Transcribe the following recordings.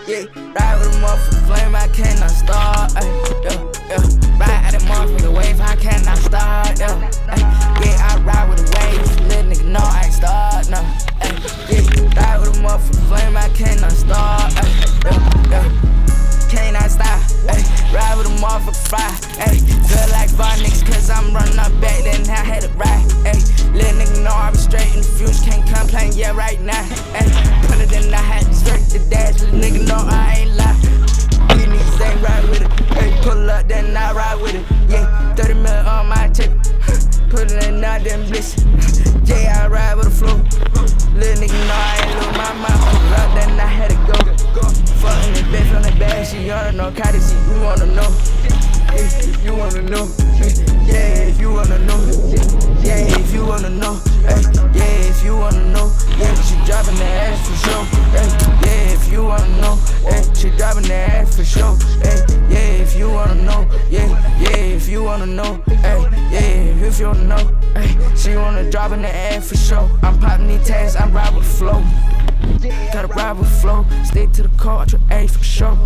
yeah. Ride with a motherfucking flame, I cannot stop, yeah. Ride at the motherfucking wave, I cannot stop, yeah. Yeah, I ride with the waves, little nigga know I ain't start, no. Yeah, ride with a motherfucking flame, I cannot stop, yeah. Cannot stop, ride with a motherfucking fire, feel like bar niggas cause I'm running up back, then I had to ride, little nigga know I be straight in the future, can't complain, yeah, right now, put it in, I had to straight the dash, little nigga know I ain't lie, these niggas ain't ride with it, pull up, then I ride with it, yeah, 30 mil on my tip, put it in, now then bliss, yeah, I ride with the flow, little nigga know I ain't lose my mind, pull up, then I had to go, fucking the bitch on the bag, she on no cottage, you wanna know, if you wanna know, yeah, if you wanna know, yeah, if you wanna know, yeah, if you wanna know, yeah, she dropping the ass for sure, yeah, if you wanna know, she dropping the ass for sure, yeah, if you wanna know, yeah, if you wanna know, yeah, if you wanna know, she wanna drop in the ass for sure, I'm popping these tags, I'm ride with the flow, gotta ride with the flow, stick to the culture, for sure.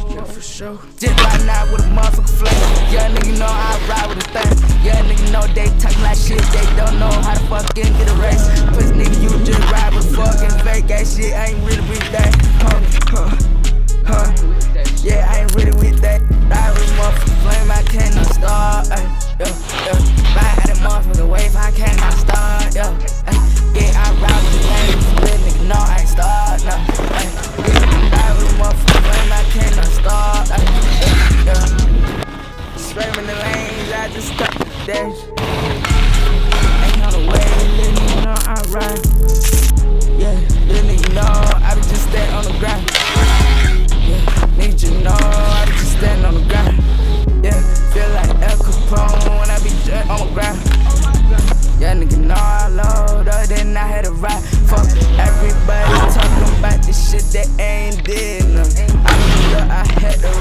Yeah, for sure. Just right now with a motherfucking flame. Yeah, nigga know I ride with a thing. Yeah, nigga know they talking like shit. They don't know how to fucking get a race. Pussy nigga, you just ride with fucking fake ass shit. I ain't really with that. Yeah, I ain't really with that. Ride with a motherfucking flame. I cannot stop. Ride at a motherfucking wave. I cannot stop. Yeah, I ride with the flames. Little nigga know I ain't start. No. Ride with a motherfucking flame. I cannot stop, Swerving the lanes, I just stop the dash. Ain't on the way, little nigga know I ride. Yeah, little nigga know I be just standing on the ground. Yeah, nigga you know I be just standing on the ground. Yeah, feel like El Capone when I be just on the ground. Yeah, nigga know I load up, then I had to ride. Fuck everybody talking about this shit that ain't did nothing. I had to